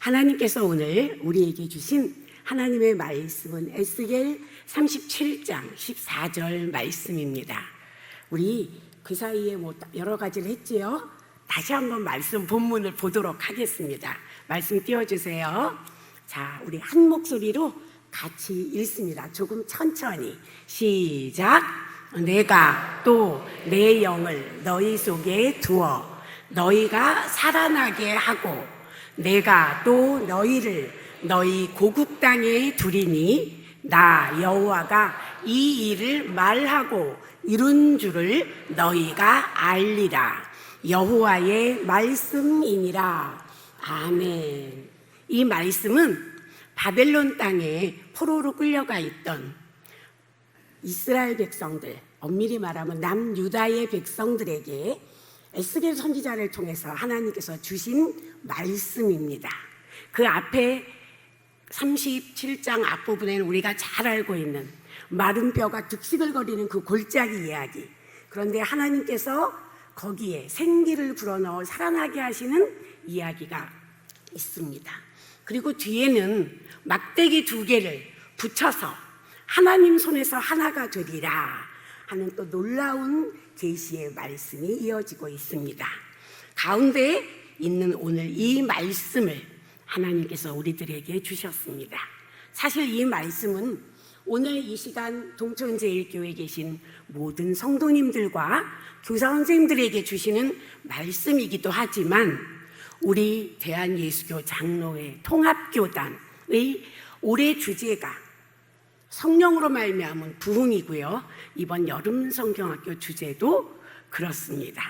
하나님께서 오늘 우리에게 주신 하나님의 말씀은 에스겔 37장 14절 말씀입니다. 우리 그 사이에 여러 가지를 했지요. 다시 한번 말씀 본문을 보도록 하겠습니다. 말씀 띄워주세요. 자, 우리 한 목소리로 같이 읽습니다. 조금 천천히 시작. 내가 또 내 영을 너희 속에 두어 너희가 살아나게 하고 내가 또 너희를 너희 고국 땅에 두리니 나 여호와가 이 일을 말하고 이룬 줄을 너희가 알리라. 여호와의 말씀이니라. 아멘. 이 말씀은 바벨론 땅에 포로로 끌려가 있던 이스라엘 백성들, 엄밀히 말하면 남유다의 백성들에게 에스겔 선지자를 통해서 하나님께서 주신 말씀입니다. 그 앞에 37장 앞부분에는 우리가 잘 알고 있는 마른 뼈가 득시글거리는 그 골짜기 이야기. 그런데 하나님께서 거기에 생기를 불어넣어 살아나게 하시는 이야기가 있습니다. 그리고 뒤에는 막대기 2개를 붙여서 하나님 손에서 하나가 되리라 하는 또 놀라운 계시의 말씀이 이어지고 있습니다. 가운데 있는 오늘 이 말씀을 하나님께서 우리들에게 주셨습니다. 사실 이 말씀은 오늘 이 시간 동천제일교회에 계신 모든 성도님들과 교사 선생님들에게 주시는 말씀이기도 하지만 우리 대한예수교 장로회 통합교단의 올해 주제가 성령으로 말미암은 부흥이고요. 이번 여름 성경학교 주제도 그렇습니다.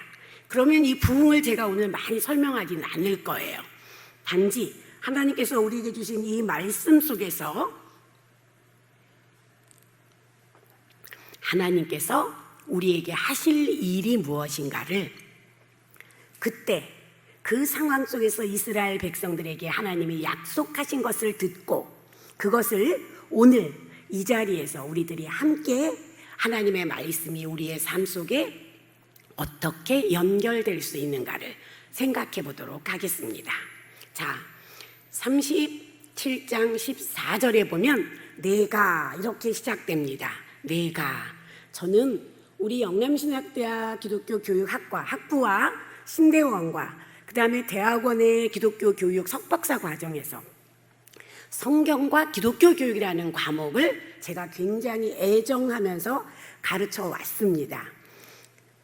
그러면 이 부흥을 제가 오늘 많이 설명하지는 않을 거예요. 단지 하나님께서 우리에게 주신 이 말씀 속에서 하나님께서 우리에게 하실 일이 무엇인가를 그때 그 상황 속에서 이스라엘 백성들에게 하나님이 약속하신 것을 듣고 그것을 오늘 이 자리에서 우리들이 함께 하나님의 말씀이 우리의 삶 속에 어떻게 연결될 수 있는가를 생각해 보도록 하겠습니다. 자, 37장 14절에 보면 내가 이렇게 시작됩니다. 내가. 저는 우리 영남신학대학 기독교 교육학과 학부와 신대원과 그 다음에 대학원의 기독교 교육 석박사 과정에서 성경과 기독교 교육이라는 과목을 제가 굉장히 애정하면서 가르쳐 왔습니다.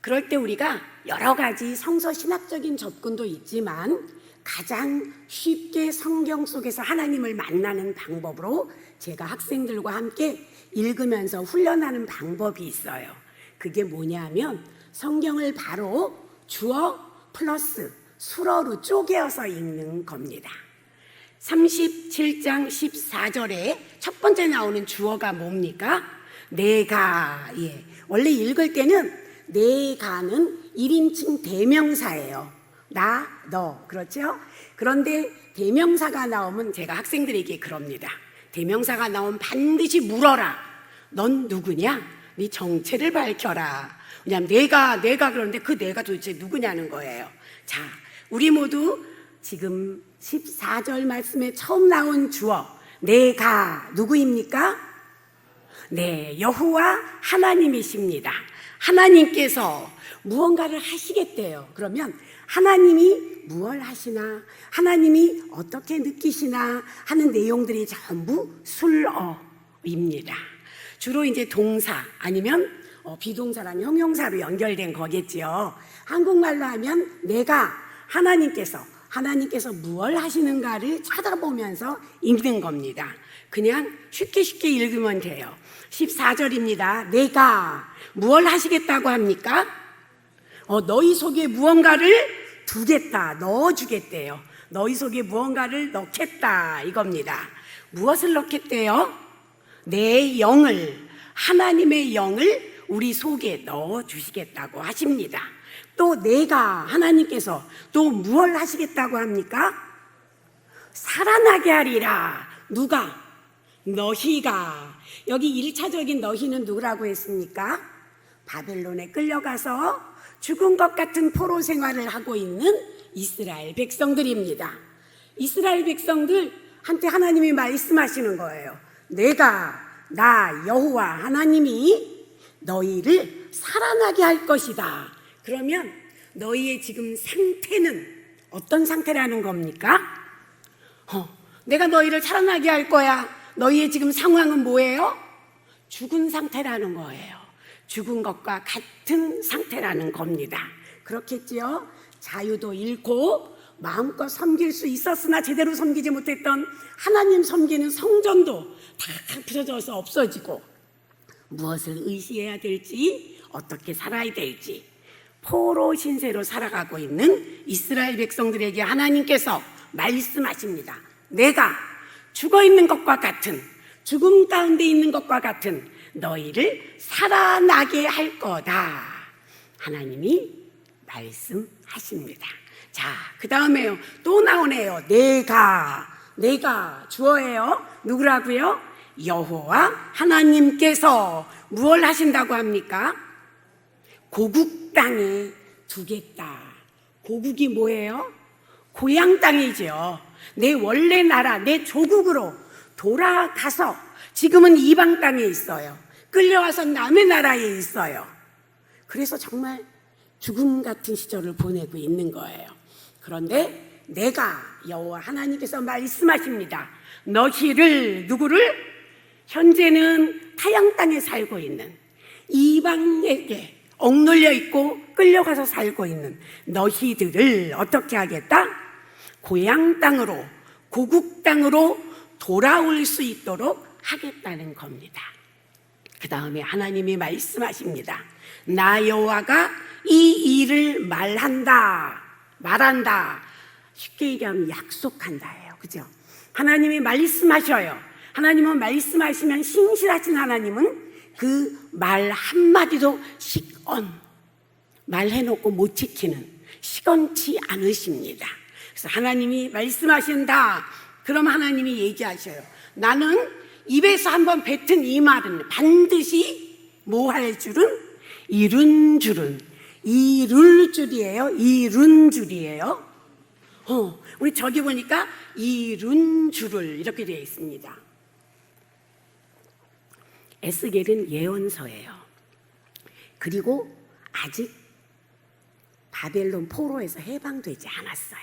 그럴 때 우리가 여러 가지 성서 신학적인 접근도 있지만 가장 쉽게 성경 속에서 하나님을 만나는 방법으로 제가 학생들과 함께 읽으면서 훈련하는 방법이 있어요. 그게 뭐냐면 성경을 바로 주어 플러스 수어로 쪼개어서 읽는 겁니다. 37장 14절에 첫 번째 나오는 주어가 뭡니까? 내가. 예. 원래 읽을 때는 내가는 1인칭 대명사예요. 나, 너. 그렇죠? 그런데 대명사가 나오면 제가 학생들에게 그럽니다. 대명사가 나오면 반드시 물어라. 넌 누구냐? 네 정체를 밝혀라. 왜냐하면 내가 그러는데 그 내가 도대체 누구냐는 거예요. 자, 우리 모두 지금 14절 말씀에 처음 나온 주어 내가 누구입니까? 네, 여호와 하나님이십니다. 하나님께서 무언가를 하시겠대요. 그러면 하나님이 무엇을 하시나, 하나님이 어떻게 느끼시나 하는 내용들이 전부 술어입니다. 주로 이제 동사 아니면 비동사랑 형용사로 연결된 거겠지요. 한국말로 하면 내가 하나님께서 무엇을 하시는가를 찾아보면서 읽는 겁니다. 그냥 쉽게 읽으면 돼요. 14절입니다. 내가 무엇을 하시겠다고 합니까? 너희 속에 무언가를 두겠다, 넣어주겠대요. 너희 속에 무언가를 넣겠다 이겁니다. 무엇을 넣겠대요? 내 영을, 하나님의 영을 우리 속에 넣어주시겠다고 하십니다. 또 내가, 하나님께서 또 무엇을 하시겠다고 합니까? 살아나게 하리라. 누가? 너희가. 여기 1차적인 너희는 누구라고 했습니까? 바벨론에 끌려가서 죽은 것 같은 포로 생활을 하고 있는 이스라엘 백성들입니다. 이스라엘 백성들한테 하나님이 말씀하시는 거예요. 나 여호와 하나님이 너희를 살아나게 할 것이다. 그러면 너희의 지금 상태는 어떤 상태라는 겁니까? 내가 너희를 살아나게 할 거야. 너희의 지금 상황은 뭐예요? 죽은 상태라는 거예요. 죽은 것과 같은 상태라는 겁니다. 그렇겠지요? 자유도 잃고 마음껏 섬길 수 있었으나 제대로 섬기지 못했던 하나님 섬기는 성전도 다 부서져서 없어지고 무엇을 의지해야 될지, 어떻게 살아야 될지 포로 신세로 살아가고 있는 이스라엘 백성들에게 하나님께서 말씀하십니다. 내가 죽어있는 것과 같은, 죽음 가운데 있는 것과 같은 너희를 살아나게 할 거다. 하나님이 말씀하십니다. 자, 그 다음에요. 또 나오네요. 내가 주어예요. 누구라고요? 여호와 하나님께서 무엇을 하신다고 합니까? 고국 땅에 두겠다. 고국이 뭐예요? 고향 땅이죠. 내 원래 나라, 내 조국으로 돌아가서 지금은 이방 땅에 있어요. 끌려와서 남의 나라에 있어요. 그래서 정말 죽음 같은 시절을 보내고 있는 거예요. 그런데 내가 여호와 하나님께서 말씀하십니다. 너희를, 누구를? 현재는 타양 땅에 살고 있는, 이방에게 억눌려 있고 끌려가서 살고 있는 너희들을 어떻게 하겠다? 고향 땅으로, 고국 땅으로 돌아올 수 있도록 하겠다는 겁니다. 그 다음에 하나님이 말씀하십니다. 나 여호와가 이 일을 말한다. 쉽게 얘기하면 약속한다예요. 그죠? 하나님이 말씀하셔요. 하나님은 말씀하시면, 신실하신 하나님은 그 말 한마디도 말해놓고 못 지키는, 시건치 않으십니다. 그래서 하나님이 말씀하신다. 그럼 하나님이 얘기하셔요. 나는 입에서 한번 뱉은 이 말은 반드시 뭐 할 줄은? 이룰 줄이에요. 우리 저기 보니까 이룬 줄을 이렇게 되어 있습니다. 에스겔은 예언서예요. 그리고 아직 바벨론 포로에서 해방되지 않았어요.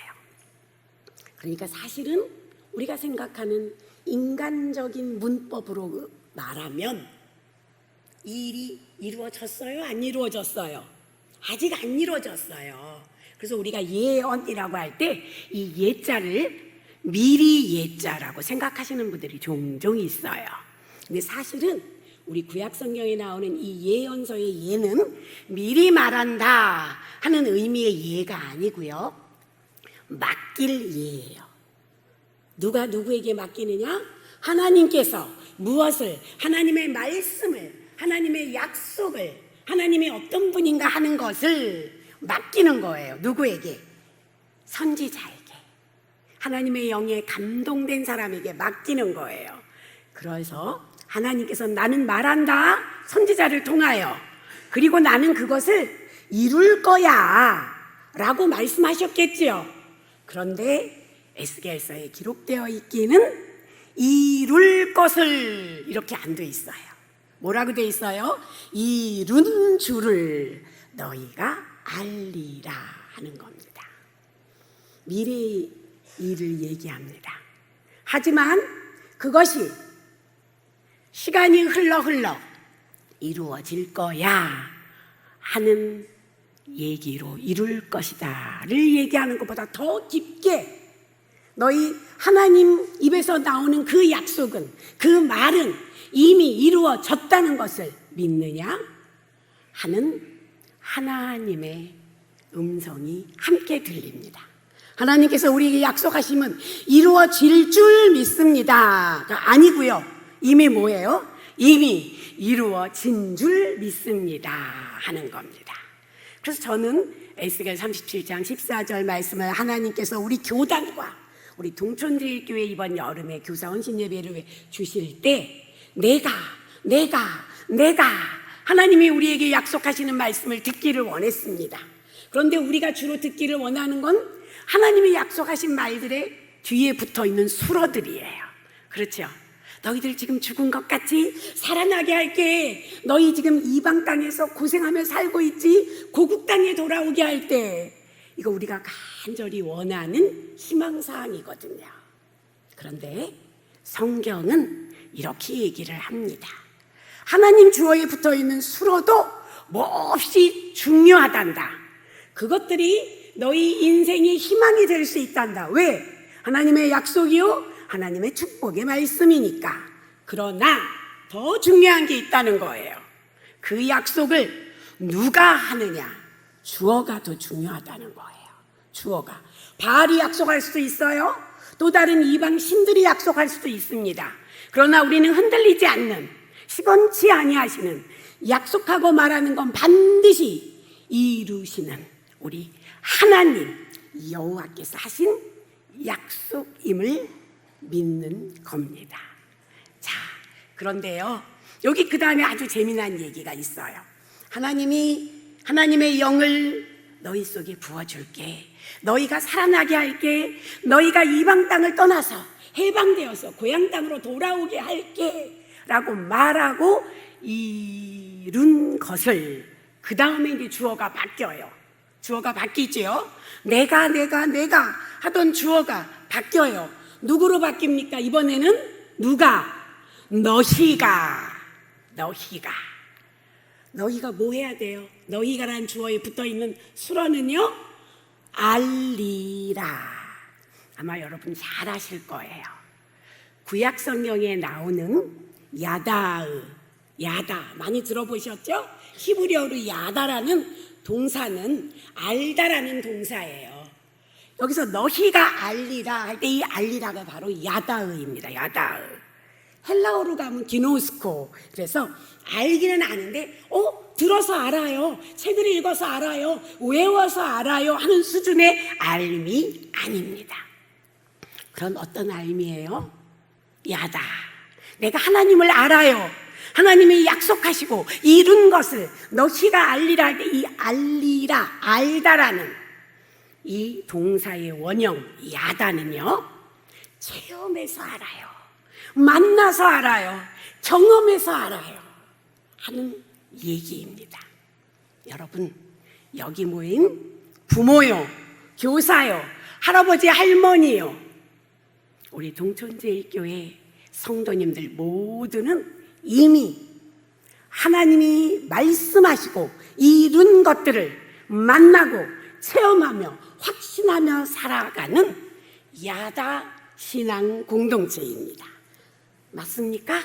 그러니까 사실은 우리가 생각하는 인간적인 문법으로 말하면 이 일이 이루어졌어요? 안 이루어졌어요? 아직 안 이루어졌어요. 그래서 우리가 예언이라고 할 때 이 예자를 미리 예자라고 생각하시는 분들이 종종 있어요. 근데 사실은 우리 구약 성경에 나오는 이 예언서의 예는 미리 말한다 하는 의미의 예가 아니고요. 맡길 예예요. 누가 누구에게 맡기느냐? 하나님께서 무엇을, 하나님의 말씀을, 하나님의 약속을, 하나님이 어떤 분인가 하는 것을 맡기는 거예요. 누구에게? 선지자에게. 하나님의 영에 감동된 사람에게 맡기는 거예요. 그래서 하나님께서 나는 말한다, 선지자를 통하여. 그리고 나는 그것을 이룰 거야 라고 말씀하셨겠지요. 그런데 에스겔서에 기록되어 있기는 이룰 것을 이렇게 안 돼 있어요. 뭐라고 돼 있어요? 이룬 줄을 너희가 알리라 하는 겁니다. 미래의 일을 얘기합니다. 하지만 그것이 시간이 흘러 이루어질 거야 하는 얘기로 이룰 것이다를 얘기하는 것보다 더 깊게 너희 하나님 입에서 나오는 그 약속은, 그 말은 이미 이루어졌다는 것을 믿느냐 하는 하나님의 음성이 함께 들립니다. 하나님께서 우리에게 약속하시면 이루어질 줄 믿습니다가 아니고요. 이미 뭐예요? 이미 이루어진 줄 믿습니다 하는 겁니다. 그래서 저는 에스겔 37장 14절 말씀을 하나님께서 우리 교단과 우리 동촌제일교회 이번 여름에 교사 헌신 예배를 주실 때 내가 하나님이 우리에게 약속하시는 말씀을 듣기를 원했습니다. 그런데 우리가 주로 듣기를 원하는 건 하나님이 약속하신 말들의 뒤에 붙어있는 수로들이에요. 그렇죠? 너희들 지금 죽은 것 같지? 살아나게 할게. 너희 지금 이방 땅에서 고생하며 살고 있지? 고국 땅에 돌아오게 할 때. 이거 우리가 간절히 원하는 희망사항이거든요. 그런데 성경은 이렇게 얘기를 합니다. 하나님 주어에 붙어있는 수로도 몹시 중요하단다. 그것들이 너희 인생의 희망이 될 수 있단다. 왜? 하나님의 약속이요, 하나님의 축복의 말씀이니까. 그러나 더 중요한 게 있다는 거예요. 그 약속을 누가 하느냐? 주어가 더 중요하다는 거예요. 주어가. 바알이 약속할 수도 있어요. 또 다른 이방 신들이 약속할 수도 있습니다. 그러나 우리는 흔들리지 않는, 시건치 아니하시는, 약속하고 말하는 건 반드시 이루시는 우리 하나님 여호와께서 하신 약속임을 믿는 겁니다. 자, 그런데요, 여기 그 다음에 아주 재미난 얘기가 있어요. 하나님의 영을 너희 속에 부어줄게. 너희가 살아나게 할게. 너희가 이방 땅을 떠나서 해방되어서 고향 땅으로 돌아오게 할게 라고 말하고 이룬 것을, 그 다음에 이제 주어가 바뀌어요. 주어가 바뀌죠. 내가 하던 주어가 바뀌어요. 누구로 바뀝니까? 이번에는 누가? 너희가 뭐 해야 돼요? 너희가란 주어에 붙어있는 수로는요, 알리라. 아마 여러분 잘 아실 거예요. 구약 성경에 나오는 야다 많이 들어보셨죠? 히브리어로 야다라는 동사는 알다라는 동사예요. 여기서 너희가 알리라 할 때 이 알리라가 바로 야다의입니다. 야다의. 헬라어로 가면 기노스코. 그래서 알기는 아는데 들어서 알아요, 책을 읽어서 알아요, 외워서 알아요 하는 수준의 알미 아닙니다. 그럼 어떤 알미예요? 야다. 내가 하나님을 알아요. 하나님이 약속하시고 이룬 것을 너희가 알리라 할 때 이 알리라, 알다라는 이 동사의 원형 야다는요, 체험해서 알아요, 만나서 알아요, 경험해서 알아요 하는 얘기입니다. 여러분, 여기 모인 부모요, 교사요, 할아버지, 할머니요, 우리 동천제일교회 성도님들 모두는 이미 하나님이 말씀하시고 이룬 것들을 만나고 체험하며 확신하며 살아가는 야다 신앙 공동체입니다. 맞습니까?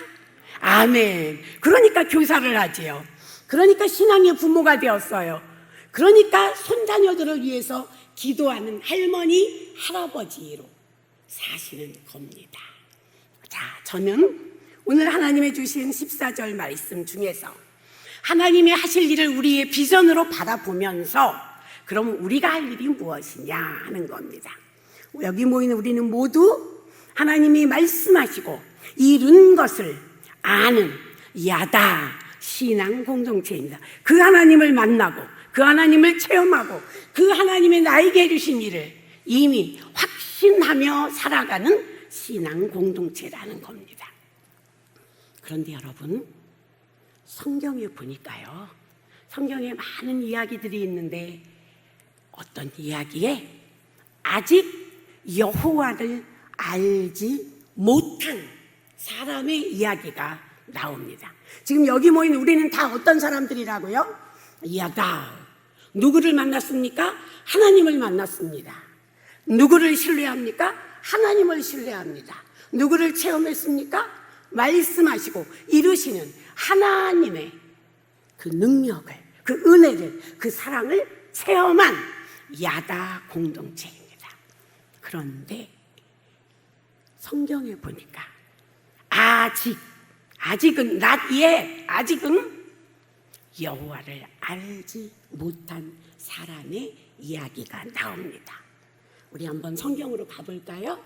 아멘. 그러니까 교사를 하지요. 그러니까 신앙의 부모가 되었어요. 그러니까 손자녀들을 위해서 기도하는 할머니, 할아버지로 사시는 겁니다. 자, 저는 오늘 하나님의 주신 14절 말씀 중에서 하나님이 하실 일을 우리의 비전으로 바라보면서 그럼 우리가 할 일이 무엇이냐 하는 겁니다. 여기 모인 우리는 모두 하나님이 말씀하시고 이룬 것을 아는 야다 신앙 공동체입니다. 그 하나님을 만나고 그 하나님을 체험하고 그 하나님의 나에게 해주신 일을 이미 확신하며 살아가는 신앙 공동체라는 겁니다. 그런데 여러분, 성경에 보니까요, 성경에 많은 이야기들이 있는데 어떤 이야기에 아직 여호와를 알지 못한 사람의 이야기가 나옵니다. 지금 여기 모인 우리는 다 어떤 사람들이라고요? 야다. 누구를 만났습니까? 하나님을 만났습니다. 누구를 신뢰합니까? 하나님을 신뢰합니다. 누구를 체험했습니까? 말씀하시고 이루시는 하나님의 그 능력을, 그 은혜를, 그 사랑을 체험한 야다 공동체입니다. 그런데 성경에 보니까 아직은 not yet, 아직은 여호와를 알지 못한 사람의 이야기가 나옵니다. 우리 한번 성경으로 가볼까요?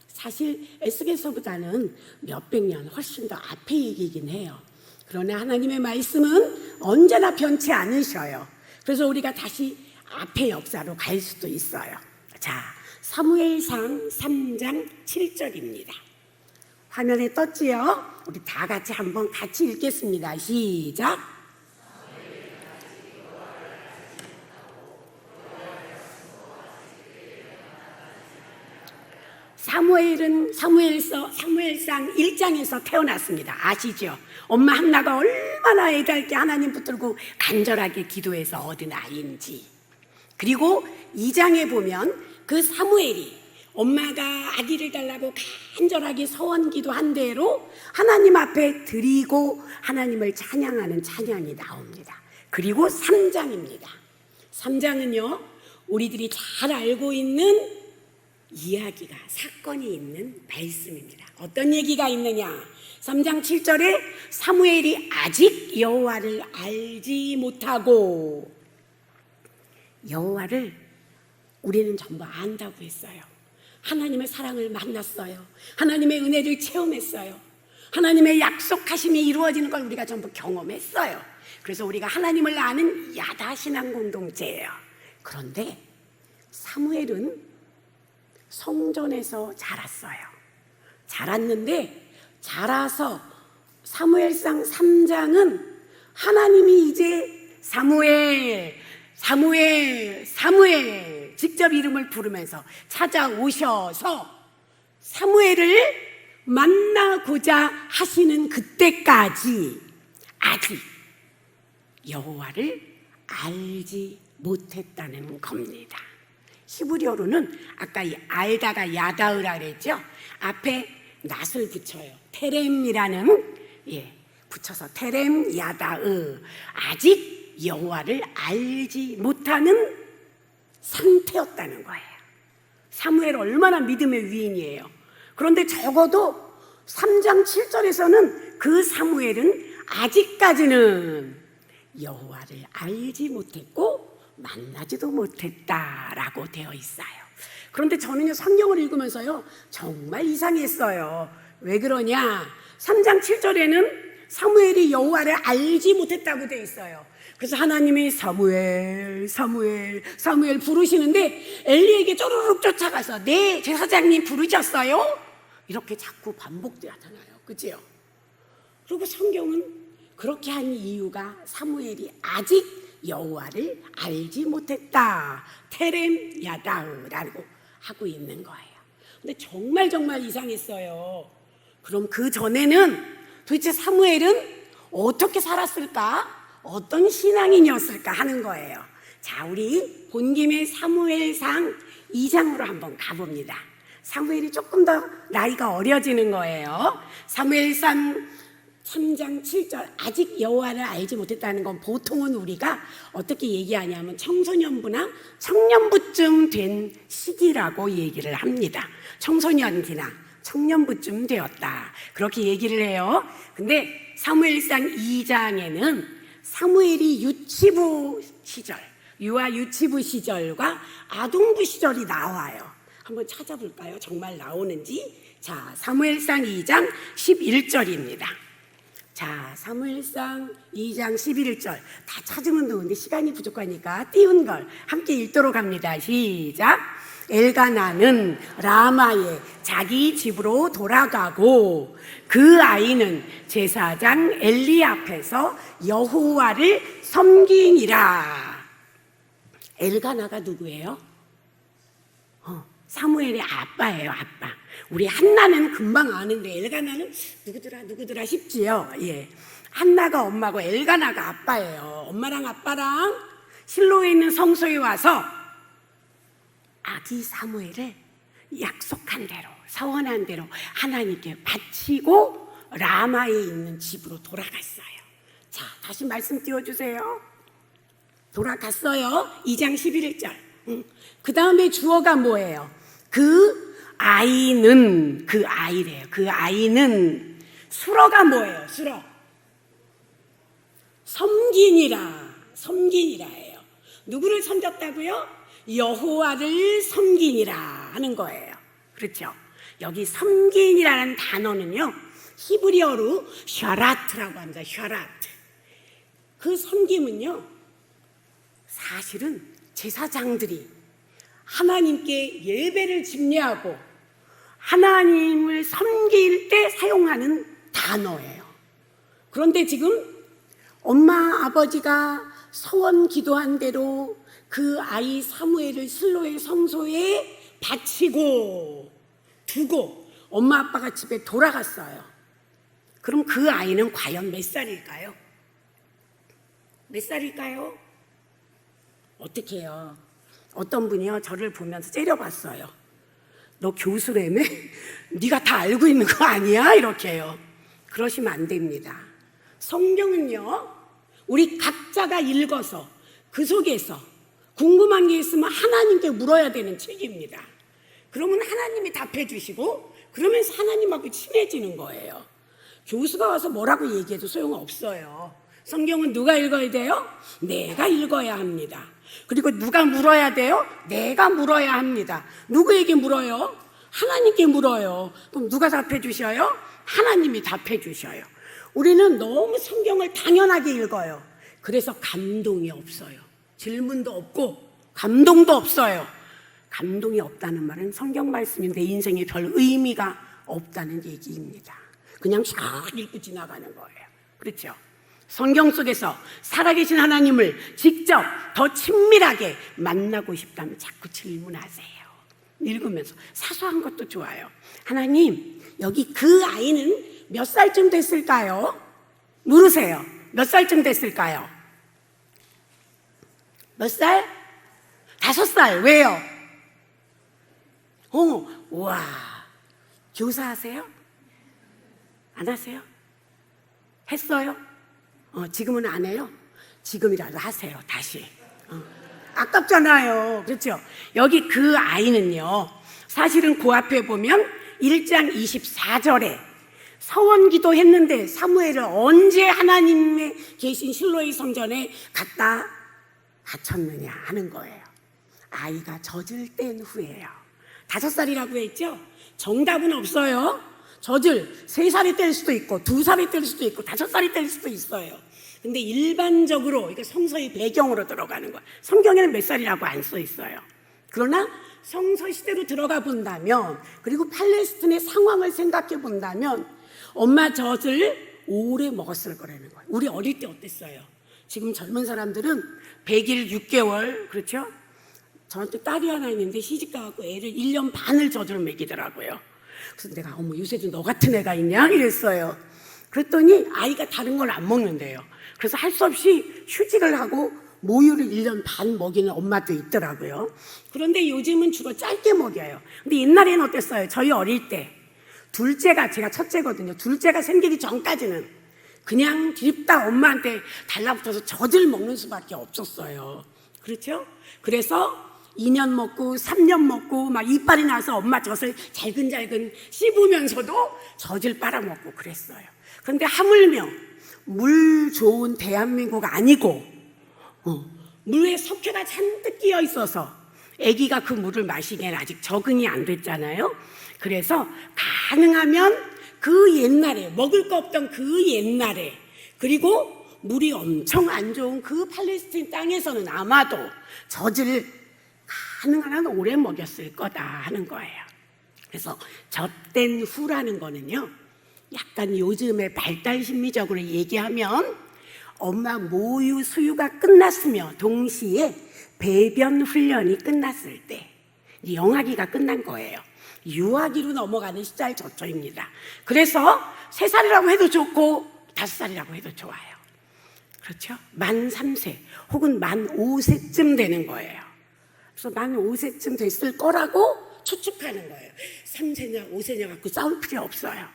사실 에스겔서보다는 몇백 년 훨씬 더 앞에 얘기이긴 해요. 그러나 하나님의 말씀은 언제나 변치 않으셔요. 그래서 우리가 다시 앞의 역사로 갈 수도 있어요. 자, 사무엘상 3장 7절입니다. 화면에 떴지요? 우리 다 같이 한번 같이 읽겠습니다. 시작. 사무엘은 사무엘상 1장에서 태어났습니다. 아시죠? 엄마 한나가 얼마나 애달게 하나님 붙들고 간절하게 기도해서 얻은 아이인지. 그리고 2장에 보면 그 사무엘이 엄마가 아기를 달라고 간절하게 서원기도 한 대로 하나님 앞에 드리고 하나님을 찬양하는 찬양이 나옵니다. 그리고 3장입니다. 3장은요, 우리들이 잘 알고 있는 이야기가, 사건이 있는 말씀입니다. 어떤 얘기가 있느냐? 3장 7절에 사무엘이 아직 여호와를 알지 못하고, 여호와를 우리는 전부 안다고 했어요. 하나님의 사랑을 만났어요. 하나님의 은혜를 체험했어요. 하나님의 약속하심이 이루어지는 걸 우리가 전부 경험했어요. 그래서 우리가 하나님을 아는 야다 신앙 공동체예요. 그런데 사무엘은 성전에서 자랐어요. 자랐는데 자라서 사무엘상 3장은 하나님이 이제 사무엘 직접 이름을 부르면서 찾아오셔서 사무엘을 만나고자 하시는 그때까지 아직 여호와를 알지 못했다는 겁니다. 히브리어로는 아까 이 알다가 야다으라 그랬죠? 앞에 낫을 붙여요. 테렘이라는, 붙여서 테렘 야다으. 아직 여호와를 알지 못하는 상태였다는 거예요. 사무엘 얼마나 믿음의 위인이에요. 그런데 적어도 3장 7절에서는 그 사무엘은 아직까지는 여호와를 알지 못했고 만나지도 못했다라고 되어 있어요. 그런데 저는요, 성경을 읽으면서요, 정말 이상했어요. 왜 그러냐? 3장 7절에는 사무엘이 여호와를 알지 못했다고 되어 있어요. 그래서 하나님이 사무엘 부르시는데 엘리에게 쪼르륵 쫓아가서 네, 제사장님 부르셨어요? 이렇게 자꾸 반복되잖아요. 그죠? 그리고 성경은 그렇게 한 이유가 사무엘이 아직 여호와를 알지 못했다. 테렘 야다으라고 하고 있는 거예요. 근데 정말 이상했어요. 그럼 그 전에는 도대체 사무엘은 어떻게 살았을까? 어떤 신앙인이었을까 하는 거예요. 자, 우리 본 김에 사무엘상 2장으로 한번 가봅니다. 사무엘이 조금 더 나이가 어려지는 거예요. 사무엘상 3장 7절, 아직 여호와를 알지 못했다는 건 보통은 우리가 어떻게 얘기하냐면 청소년부나 청년부쯤 된 시기라고 얘기를 합니다. 청소년기나 청년부쯤 되었다, 그렇게 얘기를 해요. 근데 사무엘상 2장에는 사무엘이 유치부 시절, 유아 유치부 시절과 아동부 시절이 나와요. 한번 찾아볼까요? 정말 나오는지. 자, 사무엘상 2장 11절입니다. 자, 사무엘상 2장 11절 다 찾으면 좋은데 시간이 부족하니까 띄운 걸 함께 읽도록 합니다. 시작. 엘가나는 라마에 자기 집으로 돌아가고 그 아이는 제사장 엘리 앞에서 여호와를 섬기니라. 엘가나가 누구예요? 사무엘의 아빠예요. 아빠. 우리 한나는 금방 아는데 엘가나는 누구더라 싶지요. 한나가 엄마고 엘가나가 아빠예요. 엄마랑 아빠랑 실로에 있는 성소에 와서 아기 사무엘을 약속한 대로, 서원한 대로 하나님께 바치고 라마에 있는 집으로 돌아갔어요. 자, 다시 말씀 띄워주세요. 돌아갔어요. 2장 11절. 그 다음에 주어가 뭐예요? 그 아이래요. 그 아이는 수러가 뭐예요? 수러. 섬기니라예요. 누구를 섬겼다고요? 여호와를 섬기니라 하는 거예요. 그렇죠? 여기 섬기니라는 단어는요, 히브리어로 샤라트라고 합니다. 샤라트. 그 섬김은요, 사실은 제사장들이 하나님께 예배를 집례하고 하나님을 섬길 때 사용하는 단어예요. 그런데 지금 엄마 아버지가 서원 기도한 대로 그 아이 사무엘을 실로의 성소에 바치고 두고 엄마 아빠가 집에 돌아갔어요. 그럼 그 아이는 과연 몇 살일까요? 몇 살일까요? 어떻게 해요? 어떤 분이요 저를 보면서 째려봤어요. 너 교수라며? 네가 다 알고 있는 거 아니야? 이렇게 해요. 그러시면 안 됩니다. 성경은요 우리 각자가 읽어서 그 속에서 궁금한 게 있으면 하나님께 물어야 되는 책입니다. 그러면 하나님이 답해 주시고 그러면서 하나님하고 친해지는 거예요. 교수가 와서 뭐라고 얘기해도 소용없어요. 성경은 누가 읽어야 돼요? 내가 읽어야 합니다. 그리고 누가 물어야 돼요? 내가 물어야 합니다. 누구에게 물어요? 하나님께 물어요. 그럼 누가 답해 주셔요? 하나님이 답해 주셔요. 우리는 너무 성경을 당연하게 읽어요. 그래서 감동이 없어요. 질문도 없고 감동도 없어요. 감동이 없다는 말은 성경 말씀이 내 인생에 별 의미가 없다는 얘기입니다. 그냥 쫙 읽고 지나가는 거예요. 그렇죠? 성경 속에서 살아계신 하나님을 직접 더 친밀하게 만나고 싶다면 자꾸 질문하세요. 읽으면서 사소한 것도 좋아요. 하나님, 여기 그 아이는 몇 살쯤 됐을까요? 물으세요. 몇 살쯤 됐을까요? 몇 살? 5살. 왜요? 와, 교사하세요? 안 하세요? 했어요? 지금은 안 해요? 지금이라도 하세요. 다시. 아깝잖아요. 그렇죠? 여기 그 아이는요 사실은 그 앞에 보면 1장 24절에 서원기도 했는데 사무엘을 언제 하나님의 계신 실로의 성전에 갖다 바쳤느냐 하는 거예요. 아이가 젖을 뗀 후에요. 5살이라고 했죠? 정답은 없어요. 젖을 3살이 뗄 수도 있고 2살이 뗄 수도 있고 5살이 뗄 수도 있어요. 근데 일반적으로 이거 성서의 배경으로 들어가는 거예요. 성경에는 몇 살이라고 안 써 있어요. 그러나 성서 시대로 들어가 본다면 그리고 팔레스틴의 상황을 생각해 본다면 엄마 젖을 오래 먹었을 거라는 거예요. 우리 어릴 때 어땠어요? 지금 젊은 사람들은 100일 6개월 그렇죠? 저한테 딸이 하나 있는데 시집 가갖고 애를 1년 반을 젖을 먹이더라고요. 그래서 내가 어머 요새도 너 같은 애가 있냐 이랬어요. 그랬더니 아이가 다른 걸 안 먹는데요. 그래서 할 수 없이 휴직을 하고 모유를 1년 반 먹이는 엄마도 있더라고요. 그런데 요즘은 주로 짧게 먹여요. 근데 옛날에는 어땠어요? 저희 어릴 때 둘째가 제가 첫째거든요. 둘째가 생기기 전까지는 그냥 드립다 엄마한테 달라붙어서 젖을 먹는 수밖에 없었어요. 그렇죠? 그래서 2년 먹고 3년 먹고 막 이빨이 나서 엄마 젖을 잘근잘근 씹으면서도 젖을 빨아먹고 그랬어요. 그런데 하물며 물 좋은 대한민국 아니고 물에 석회가 잔뜩 끼어 있어서 아기가 그 물을 마시기에는 아직 적응이 안 됐잖아요. 그래서 가능하면 그 옛날에 먹을 거 없던 그 옛날에 그리고 물이 엄청 안 좋은 그 팔레스틴 땅에서는 아마도 젖을 가능한 한 오래 먹였을 거다 하는 거예요. 그래서 젖된 후라는 거는요 약간 요즘의 발달 심리적으로 얘기하면 엄마 모유 수유가 끝났으며 동시에 배변 훈련이 끝났을 때 영아기가 끝난 거예요. 유아기로 넘어가는 시절 저초입니다. 그래서 3살이라고 해도 좋고 5살이라고 해도 좋아요. 그렇죠? 만 3세 혹은 만 5세쯤 되는 거예요. 그래서 만 5세쯤 됐을 거라고 추측하는 거예요. 3세냐 5세냐 갖고 싸울 필요 없어요.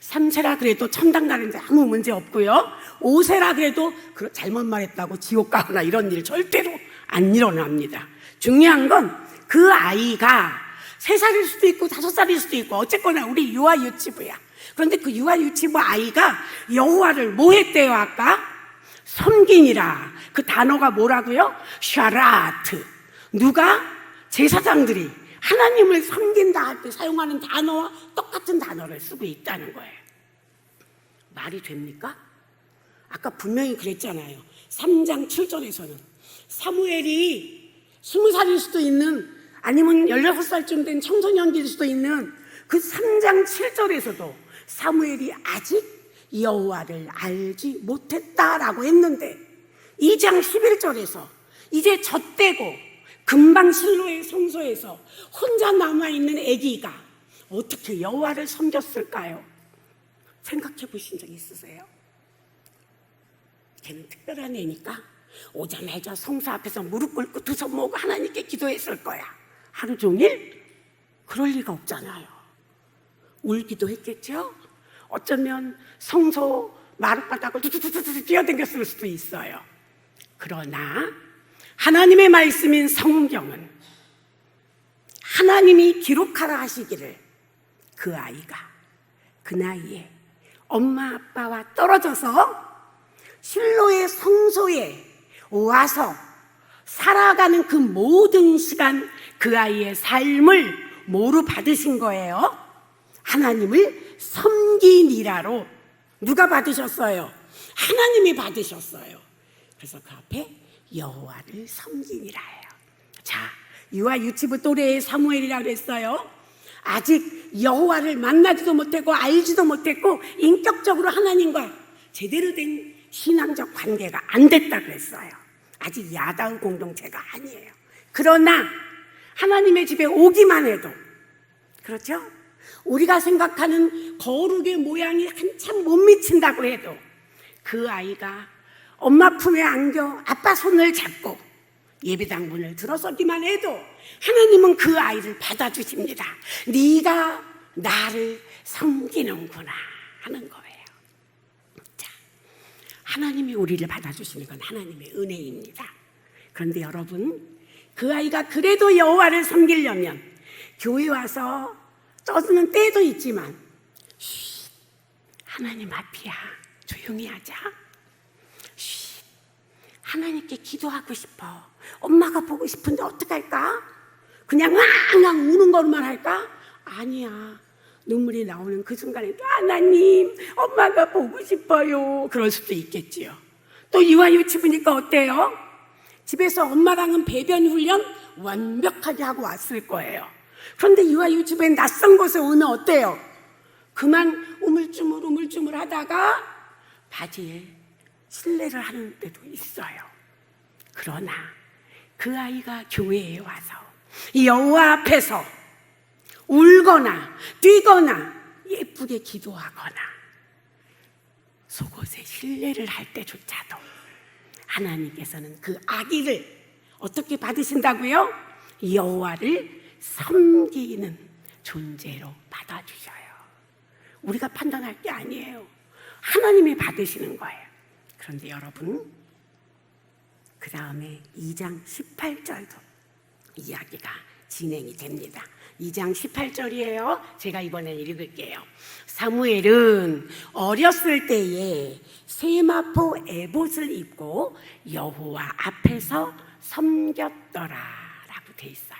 3세라 그래도 천당 가는데 아무 문제 없고요. 5세라 그래도 잘못 말했다고 지옥 가거나 이런 일 절대로 안 일어납니다. 중요한 건 그 아이가 3살일 수도 있고 5살일 수도 있고 어쨌거나 우리 유아유치부야. 그런데 그 유아유치부 아이가 여호와를 뭐 했대요 아까? 섬기니라. 그 단어가 뭐라고요? 샤라트. 누가? 제사장들이 하나님을 섬긴다 할 때 사용하는 단어와 똑같은 단어를 쓰고 있다는 거예요. 말이 됩니까? 아까 분명히 그랬잖아요. 3장 7절에서는 사무엘이 20살일 수도 있는 아니면 16살쯤 된 청소년일 수도 있는 그 3장 7절에서도 사무엘이 아직 여호와를 알지 못했다라고 했는데 2장 11절에서 이제 젖대고 금방 실로의 성소에서 혼자 남아있는 아기가 어떻게 여호와를 섬겼을까요? 생각해 보신 적 있으세요? 걔는 특별한 애니까 오자마자 성소 앞에서 무릎 꿇고 두 손 모으고 하나님께 기도했을 거야. 하루 종일? 그럴 리가 없잖아요. 울기도 했겠죠? 어쩌면 성소 마룻바닥을 두두두두 뛰어댕겼을 수도 있어요. 그러나 하나님의 말씀인 성경은 하나님이 기록하라 하시기를 그 아이가 그 나이에 엄마 아빠와 떨어져서 실로의 성소에 와서 살아가는 그 모든 시간 그 아이의 삶을 뭐로 받으신 거예요? 하나님을 섬기니라로. 누가 받으셨어요? 하나님이 받으셨어요. 그래서 그 앞에 여호와를 섬기니라예요. 자, 유아 유치부 또래의 사무엘이라고 했어요. 아직 여호와를 만나지도 못했고 알지도 못했고 인격적으로 하나님과 제대로 된 신앙적 관계가 안 됐다 그랬어요. 아직 야다의 공동체가 아니에요. 그러나 하나님의 집에 오기만 해도, 그렇죠? 우리가 생각하는 거룩의 모양이 한참 못 미친다고 해도 그 아이가 엄마 품에 안겨 아빠 손을 잡고 예배당 문을 들어서기만 해도 하나님은 그 아이를 받아주십니다. 네가 나를 섬기는구나 하는 거예요. 자, 하나님이 우리를 받아주시는 건 하나님의 은혜입니다. 그런데 여러분, 그 아이가 그래도 여호와를 섬기려면 교회 와서 떠드는 때도 있지만 하나님 앞이야, 조용히 하자. 하나님께 기도하고 싶어. 엄마가 보고 싶은데 어떡할까? 그냥 앙앙 우는 것만 할까? 아니야. 눈물이 나오는 그 순간에 하나님, 엄마가 보고 싶어요. 그럴 수도 있겠지요. 또 유아유치부니까 어때요? 집에서 엄마랑은 배변 훈련 완벽하게 하고 왔을 거예요. 그런데 유아유치부엔 낯선 곳에 오면 어때요? 그만 우물쭈물 하다가 바지에 실례를 하는 때도 있어요. 그러나 그 아이가 교회에 와서 여호와 앞에서 울거나 뛰거나 예쁘게 기도하거나 속옷에 실례를 할 때조차도 하나님께서는 그 아기를 어떻게 받으신다고요? 여호와를 섬기는 존재로 받아주셔요. 우리가 판단할 게 아니에요. 하나님이 받으시는 거예요. 그런데 여러분, 그 다음에 2장 18절도 이야기가 진행이 됩니다. 2장 18절이에요. 제가 이번에 읽을게요. 사무엘은 어렸을 때에 세마포 에봇을 입고 여호와 앞에서 섬겼더라 라고 돼 있어요.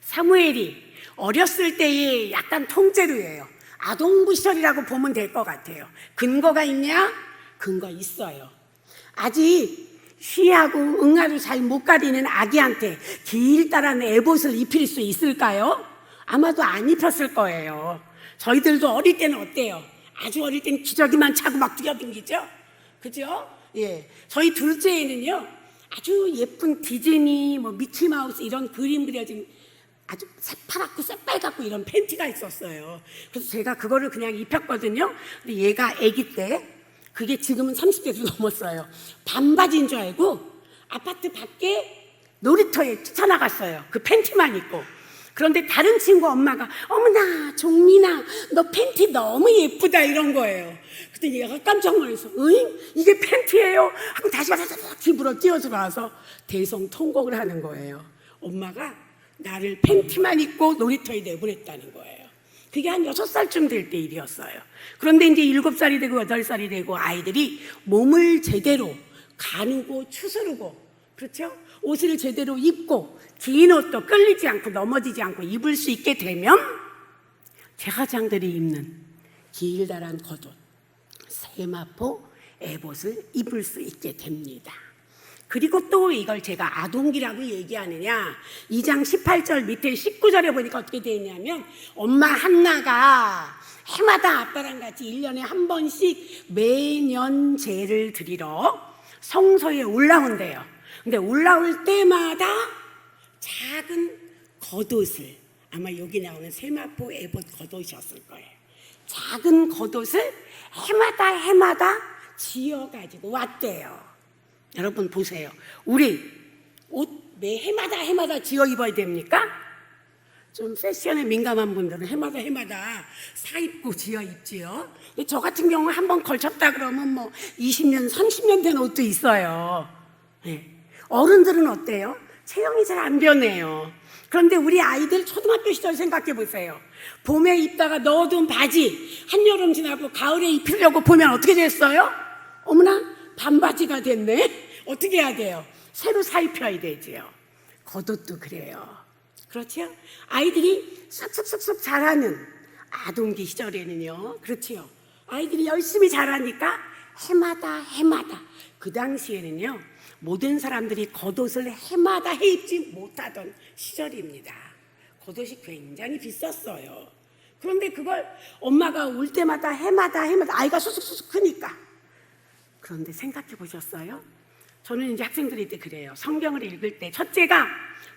사무엘이 어렸을 때에 약간 통째로예요. 아동부시절이라고 보면 될 것 같아요. 근거가 있냐? 근거 있어요. 아직 쉬하고 응아를 잘 못 가리는 아기한테 길다란 에봇을 입힐 수 있을까요? 아마도 안 입혔을 거예요. 저희들도 어릴 때는 어때요? 아주 어릴 때는 기저귀만 차고 막 뛰어댕기죠? 그죠? 예. 저희 둘째에는요, 아주 예쁜 디즈니, 미키마우스 이런 그림 그려진 아주 새파랗고 새빨갛고 이런 팬티가 있었어요. 그래서 제가 그거를 그냥 입혔거든요. 근데 얘가 아기 때, 그게 지금은 30대도 넘었어요. 반바지인 줄 알고 아파트 밖에 놀이터에 뛰쳐나갔어요. 그 팬티만 입고. 그런데 다른 친구 엄마가 어머나 종민아 너 팬티 너무 예쁘다 이런 거예요. 그때 얘가 깜짝 놀라서 응? 이게 팬티예요? 하고 다시 와서 집으로 뛰어들어와서 대성통곡을 하는 거예요. 엄마가 나를 팬티만 입고 놀이터에 내보냈다는 거예요. 그게 한 6살쯤 될 때 일이었어요. 그런데 이제 7살이 되고 8살이 되고 아이들이 몸을 제대로 가누고 추스르고, 그렇죠? 옷을 제대로 입고 긴 옷도 끌리지 않고 넘어지지 않고 입을 수 있게 되면 제가장들이 입는 길다란 겉옷, 세마포 에봇을 입을 수 있게 됩니다. 그리고 또 이걸 제가 아동기라고 얘기하느냐, 2장 18절 밑에 19절에 보니까 어떻게 되어 있냐면, 엄마 한나가 해마다 아빠랑 같이 1년에 한 번씩 매년 제를 드리러 성소에 올라온대요. 근데 올라올 때마다 작은 겉옷을, 아마 여기 나오는 세마포 에봇 겉옷이었을 거예요. 작은 겉옷을 해마다 지어가지고 왔대요. 여러분 보세요. 우리 옷 매 해마다 지어 입어야 됩니까? 좀 패션에 민감한 분들은 해마다 사 입고 지어 입지요. 근데 저 같은 경우는 한번 걸쳤다 그러면 뭐 20년, 30년 된 옷도 있어요. 네. 어른들은 어때요? 체형이 잘 안 변해요. 그런데 우리 아이들 초등학교 시절 생각해 보세요. 봄에 입다가 넣어둔 바지 한여름 지나고 가을에 입히려고 보면 어떻게 됐어요? 어머나, 반바지가 됐네. 어떻게 해야 돼요? 새로 사 입혀야 되지요. 겉옷도 그래요. 그렇죠? 아이들이 쑥쑥 자라는 아동기 시절에는요, 그렇지요. 아이들이 열심히 자라니까 해마다 그 당시에는요, 모든 사람들이 겉옷을 해마다 해 입지 못하던 시절입니다. 겉옷이 굉장히 비쌌어요. 그런데 그걸 엄마가 올 때마다 해마다 아이가 쑥쑥 크니까. 그런데 생각해 보셨어요? 저는 이제 학생들일 때 그래요. 성경을 읽을 때 첫째가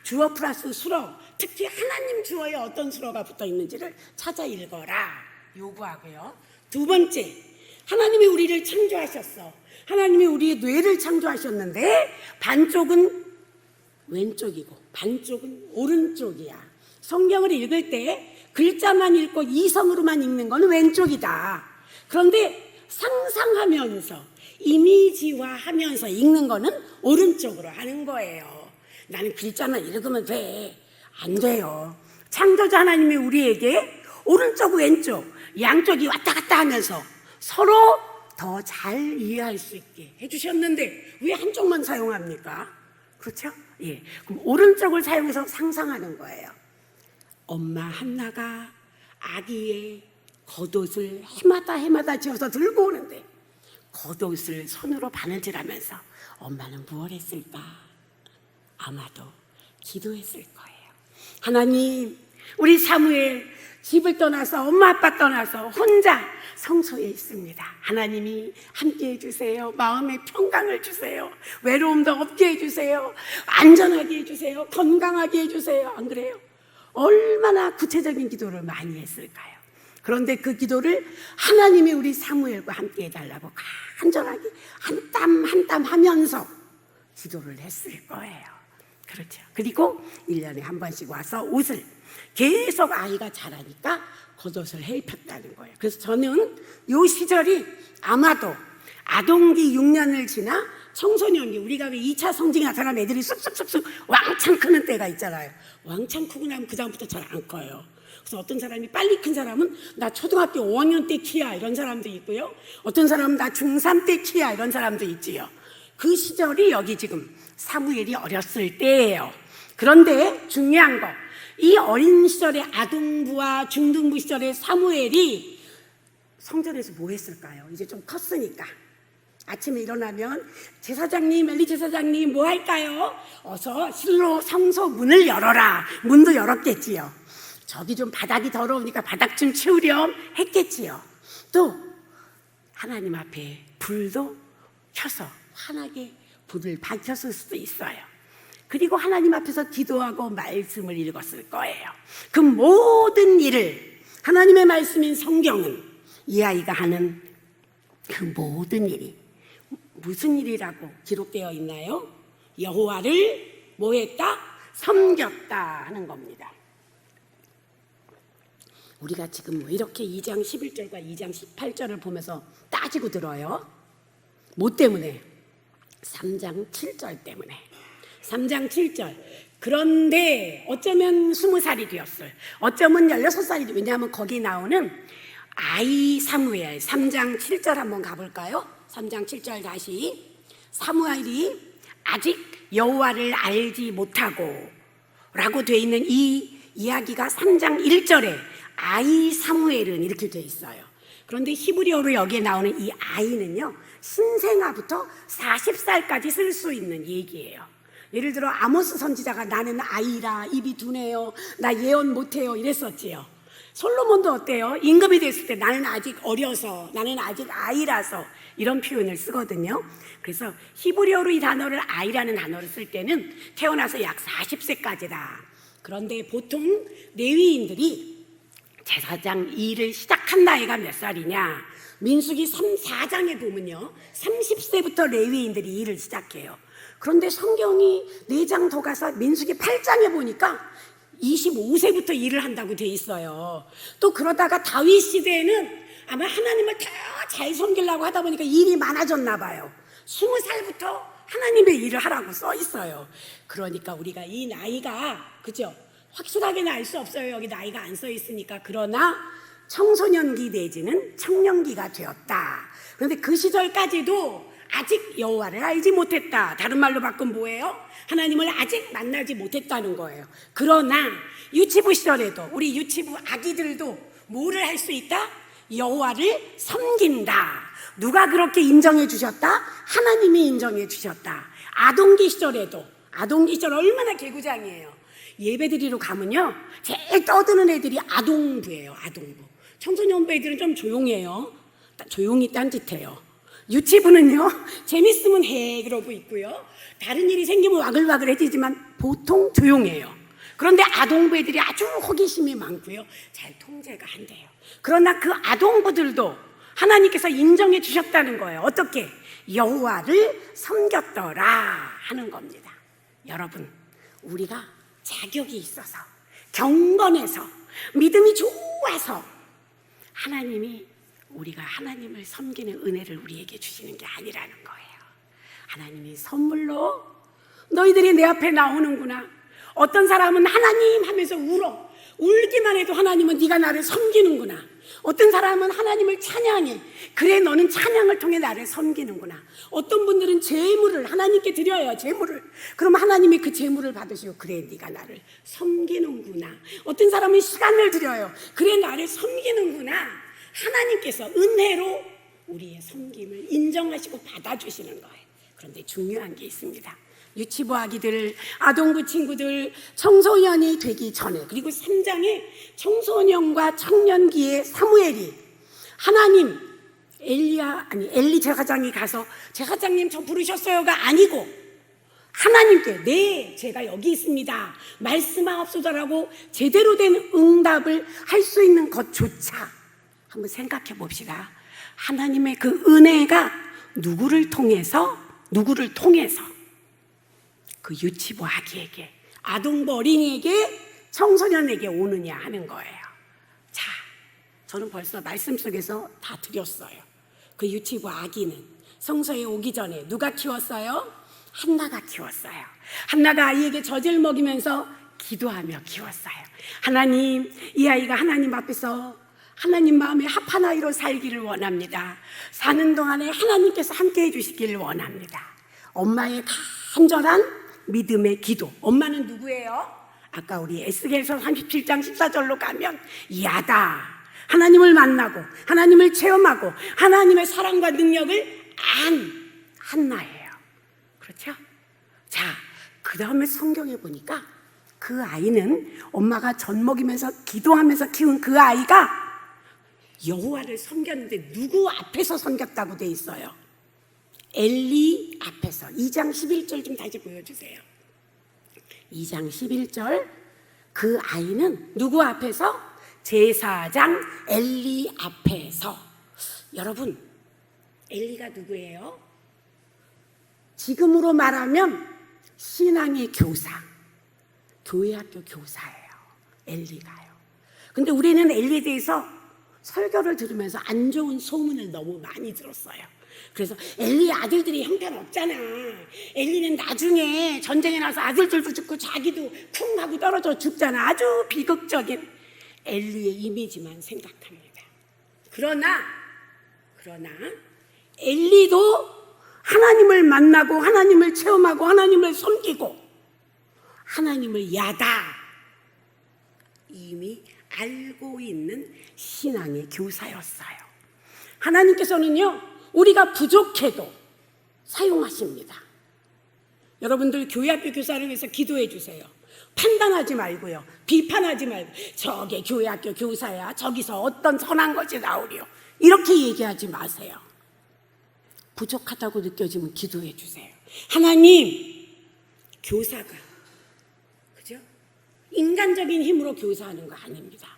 주어 플러스 수어, 특히 하나님 주어에 어떤 수어가 붙어 있는지를 찾아 읽어라 요구하고요. 두 번째, 하나님이 우리를 창조하셨어. 하나님이 우리의 뇌를 창조하셨는데 반쪽은 왼쪽이고 반쪽은 오른쪽이야. 성경을 읽을 때 글자만 읽고 이성으로만 읽는 건 왼쪽이다. 그런데 상상하면서 이미지화하면서 읽는 거는 오른쪽으로 하는 거예요. 나는 글자만 읽으면 돼. 안 돼요. 창조자 하나님이 우리에게 오른쪽 왼쪽 양쪽이 왔다 갔다 하면서 서로 더 잘 이해할 수 있게 해주셨는데 왜 한쪽만 사용합니까? 그렇죠? 예. 그럼 오른쪽을 사용해서 상상하는 거예요. 엄마 한나가 아기의 겉옷을 해마다 지어서 들고 오는데 겉옷을 손으로 바느질하면서 엄마는 무엇 했을까? 아마도 기도했을 거예요. 하나님, 우리 사무엘 집을 떠나서 엄마 아빠 떠나서 혼자 성소에 있습니다. 하나님이 함께 해주세요. 마음의 평강을 주세요. 외로움도 없게 해주세요. 안전하게 해주세요. 건강하게 해주세요. 안 그래요? 얼마나 구체적인 기도를 많이 했을까요? 그런데 그 기도를 하나님이 우리 사무엘과 함께 해달라고 간절하게 한 땀 한 땀 하면서 기도를 했을 거예요. 그렇죠. 그리고 1년에 한 번씩 와서 옷을 계속 아이가 자라니까 겉옷을 해 입혔다는 거예요. 그래서 저는 이 시절이 아마도 아동기 6년을 지나 청소년기, 우리가 왜 2차 성징이 나타나면 애들이 쑥쑥 왕창 크는 때가 있잖아요. 왕창 크고 나면 그 다음부터 잘 안 커요. 그래서 어떤 사람이 빨리 큰 사람은 나 초등학교 5학년 때 키야 이런 사람도 있고요. 어떤 사람은 나 중3 때 키야 이런 사람도 있지요. 그 시절이 여기 지금 사무엘이 어렸을 때예요. 그런데 중요한 거, 이 어린 시절의 아동부와 중등부 시절의 사무엘이 성전에서 뭐 했을까요? 이제 좀 컸으니까. 아침에 일어나면 제사장님, 엘리 제사장님 뭐 할까요? 어서 실로 성소 문을 열어라. 문도 열었겠지요. 저기 좀 바닥이 더러우니까 바닥 좀 치우렴 했겠지요. 또 하나님 앞에 불도 켜서 환하게 불을 밝혔을 수도 있어요. 그리고 하나님 앞에서 기도하고 말씀을 읽었을 거예요. 그 모든 일을, 하나님의 말씀인 성경은 이 아이가 하는 그 모든 일이 무슨 일이라고 기록되어 있나요? 여호와를 뭐 했다? 섬겼다 하는 겁니다. 우리가 지금 뭐 이렇게 2장 11절과 2장 18절을 보면서 따지고 들어요. 뭐 때문에? 3장 7절 때문에. 3장 7절. 그런데 어쩌면 20살이 되었어요. 어쩌면 16살이 되었어요. 왜냐하면 거기 나오는 아이 사무엘 3장 7절 한번 가볼까요? 3장 7절 다시. 사무엘이 아직 여호와를 알지 못하고 라고 되어 있는 이 이야기가 3장 1절에 아이 사무엘은 이렇게 되어 있어요. 그런데 히브리어로 여기에 나오는 이 아이는요, 신생아부터 40살까지 쓸 수 있는 얘기예요. 예를 들어 아모스 선지자가 나는 아이라 입이 둔해요, 나 예언 못해요 이랬었지요. 솔로몬도 어때요? 임금이 됐을 때 나는 아직 어려서, 나는 아직 아이라서 이런 표현을 쓰거든요. 그래서 히브리어로 이 단어를 아이라는 단어를 쓸 때는 태어나서 약 40세까지다. 그런데 보통 레위인들이 제사장 일을 시작한 나이가 몇 살이냐? 민수기 4장에 보면요, 30세부터 레위인들이 일을 시작해요. 그런데 성경이 4장 더 가서 민수기 8장에 보니까 25세부터 일을 한다고 돼 있어요. 또 그러다가 다윗 시대에는 아마 하나님을 더 잘 섬기려고 하다 보니까 일이 많아졌나 봐요. 20살부터 하나님의 일을 하라고 써 있어요. 그러니까 우리가 이 나이가, 그죠? 확실하게는 알 수 없어요. 여기 나이가 안 써 있으니까. 그러나 청소년기 내지는 청년기가 되었다. 그런데 그 시절까지도 아직 여호와를 알지 못했다. 다른 말로 바꾸면 뭐예요? 하나님을 아직 만나지 못했다는 거예요. 그러나 유치부 시절에도 우리 유치부 아기들도 뭐를 할 수 있다? 여호와를 섬긴다. 누가 그렇게 인정해 주셨다? 하나님이 인정해 주셨다. 아동기 시절에도, 아동기 시절 얼마나 개구장이에요. 예배드리러 가면요, 제일 떠드는 애들이 아동부예요. 아동부. 청소년부 애들은 좀 조용해요. 조용히 딴짓해요. 유치부는요, 재밌으면 해 그러고 있고요, 다른 일이 생기면 와글와글해지지만 보통 조용해요. 그런데 아동부 애들이 아주 호기심이 많고요, 잘 통제가 안 돼요. 그러나 그 아동부들도 하나님께서 인정해 주셨다는 거예요. 어떻게? 여호와를 섬겼더라 하는 겁니다. 여러분, 우리가 자격이 있어서, 경건해서, 믿음이 좋아서 하나님이, 우리가 하나님을 섬기는 은혜를 우리에게 주시는 게 아니라는 거예요. 하나님이 선물로 너희들이 내 앞에 나오는구나. 어떤 사람은 하나님 하면서 울어. 울기만 해도 하나님은 네가 나를 섬기는구나. 어떤 사람은 하나님을 찬양해. 그래, 너는 찬양을 통해 나를 섬기는구나. 어떤 분들은 제물을 하나님께 드려요. 제물을. 그럼 하나님이 그 제물을 받으시고, 그래, 네가 나를 섬기는구나. 어떤 사람은 시간을 드려요. 그래, 나를 섬기는구나. 하나님께서 은혜로 우리의 섬김을 인정하시고 받아주시는 거예요. 그런데 중요한 게 있습니다. 유치부 아기들, 아동부 친구들, 청소년이 되기 전에, 그리고 3장에 청소년과 청년기의 사무엘이 하나님, 엘리 제사장이 가서 제사장님 저 부르셨어요가 아니고 하나님께 네, 제가 여기 있습니다, 말씀하옵소서라고 제대로 된 응답을 할 수 있는 것조차 한번 생각해 봅시다. 하나님의 그 은혜가 누구를 통해서 그 유치부 아기에게, 아동부 어린이에게, 청소년에게 오느냐 하는 거예요. 자, 저는 벌써 말씀 속에서 다 드렸어요. 그 유치부 아기는 성소에 오기 전에 누가 키웠어요? 한나가 키웠어요. 한나가 아이에게 젖을 먹이면서 기도하며 키웠어요. 하나님, 이 아이가 하나님 앞에서 하나님 마음에 합한 아이로 살기를 원합니다. 사는 동안에 하나님께서 함께해 주시기를 원합니다. 엄마의 간절한 믿음의 기도. 엄마는 누구예요? 아까 우리 에스겔서 37장 14절로 가면 야다, 하나님을 만나고 하나님을 체험하고 하나님의 사랑과 능력을 안 한나예요. 그렇죠? 자, 그 다음에 성경에 보니까 그 아이는 엄마가 젖 먹이면서 기도하면서 키운 그 아이가 여호와를 섬겼는데 누구 앞에서 섬겼다고 돼 있어요? 엘리 앞에서. 2장 11절 좀 다시 보여주세요. 2장 11절, 그 아이는 누구 앞에서? 제사장 엘리 앞에서. 여러분, 엘리가 누구예요? 지금으로 말하면 신앙의 교사, 교회학교 교사예요. 엘리가요. 근데 우리는 엘리에 대해서 설교를 들으면서 안 좋은 소문을 너무 많이 들었어요. 그래서 엘리 아들들이 형편없잖아. 엘리는 나중에 전쟁에 나서 아들들도 죽고 자기도 쿵 하고 떨어져 죽잖아. 아주 비극적인 엘리의 이미지만 생각합니다. 그러나 엘리도 하나님을 만나고 하나님을 체험하고 하나님을 섬기고 하나님을 야다 이미 알고 있는 신앙의 교사였어요. 하나님께서는요, 우리가 부족해도 사용하십니다. 여러분들 교회학교 교사를 위해서 기도해 주세요. 판단하지 말고요, 비판하지 말고 저게 교회학교 교사야, 저기서 어떤 선한 것이 나오리요, 이렇게 얘기하지 마세요. 부족하다고 느껴지면 기도해 주세요. 하나님, 교사가 그죠? 인간적인 힘으로 교사하는 거 아닙니다.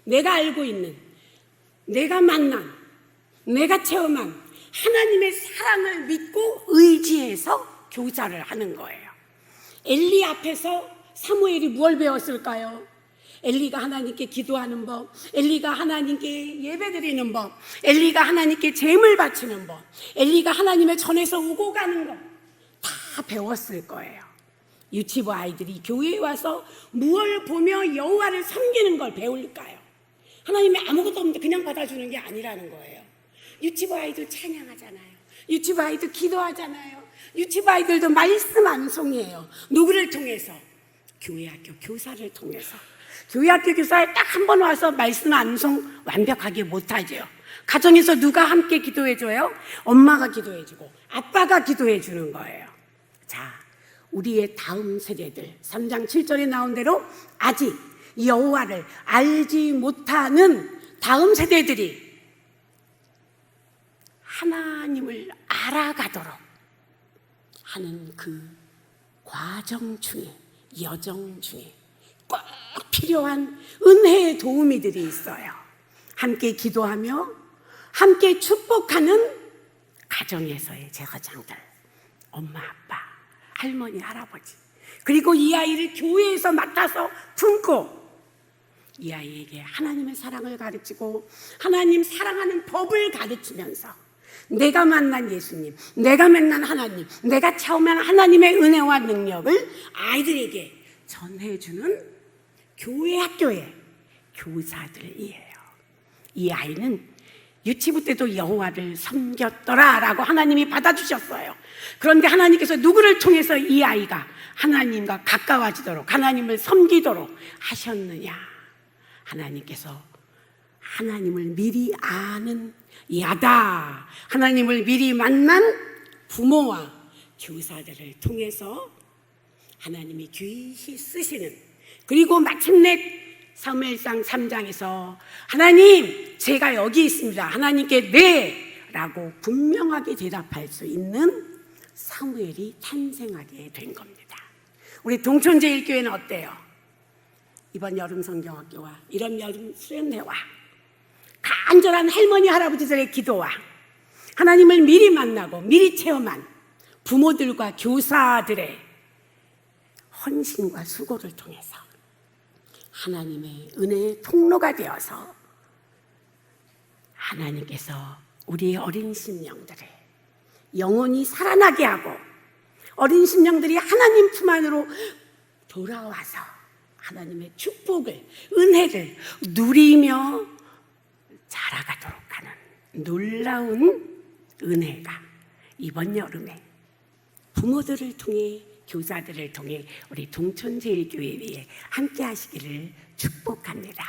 내가 알고 있는, 내가 만난, 내가 체험한 하나님의 사랑을 믿고 의지해서 교사를 하는 거예요. 엘리 앞에서 사무엘이 무엇을 배웠을까요? 엘리가 하나님께 기도하는 법, 엘리가 하나님께 예배드리는 법, 엘리가 하나님께 제물 바치는 법, 엘리가 하나님의 전에서 오고 가는 것 다 배웠을 거예요. 유치부 아이들이 교회에 와서 무엇을 보며 여호와를 섬기는 걸 배울까요? 하나님이 아무것도 없는데 그냥 받아주는 게 아니라는 거예요. 유치부 아이들 찬양하잖아요. 유치부 아이들 기도하잖아요. 유치부 아이들도 말씀 암송이에요. 누구를 통해서? 교회학교 교사를 통해서. 교회학교 교사에 딱 한 번 와서 말씀 암송 완벽하게 못하죠. 가정에서 누가 함께 기도해줘요? 엄마가 기도해주고 아빠가 기도해주는 거예요. 자, 우리의 다음 세대들 3장 7절에 나온 대로 아직 여호와를 알지 못하는 다음 세대들이 하나님을 알아가도록 하는 그 과정 중에, 여정 중에 꼭 필요한 은혜의 도우미들이 있어요. 함께 기도하며 함께 축복하는 가정에서의 제사장들, 엄마, 아빠, 할머니, 할아버지, 그리고 이 아이를 교회에서 맡아서 품고 이 아이에게 하나님의 사랑을 가르치고 하나님 사랑하는 법을 가르치면서 내가 만난 예수님, 내가 만난 하나님, 내가 체험한 하나님의 은혜와 능력을 아이들에게 전해주는 교회 학교의 교사들이에요. 이 아이는 유치부 때도 여호와를 섬겼더라라고 하나님이 받아주셨어요. 그런데 하나님께서 누구를 통해서 이 아이가 하나님과 가까워지도록, 하나님을 섬기도록 하셨느냐? 하나님께서 하나님을 미리 아는 야다, 하나님을 미리 만난 부모와 교사들을 통해서 하나님이 귀히 쓰시는, 그리고 마침내 사무엘상 3장에서 하나님, 제가 여기 있습니다, 하나님께 네 라고 분명하게 대답할 수 있는 사무엘이 탄생하게 된 겁니다. 우리 동천제일교회는 어때요? 이번 여름 성경학교와 이런 여름 수련회와 간절한 할머니 할아버지들의 기도와 하나님을 미리 만나고 미리 체험한 부모들과 교사들의 헌신과 수고를 통해서 하나님의 은혜의 통로가 되어서 하나님께서 우리의 어린 심령들을 영원히 살아나게 하고 어린 심령들이 하나님 품 안으로 돌아와서 하나님의 축복을, 은혜를 누리며 자라가도록 하는 놀라운 은혜가 이번 여름에 부모들을 통해, 교사들을 통해 우리 동천제일교회에 함께 하시기를 축복합니다.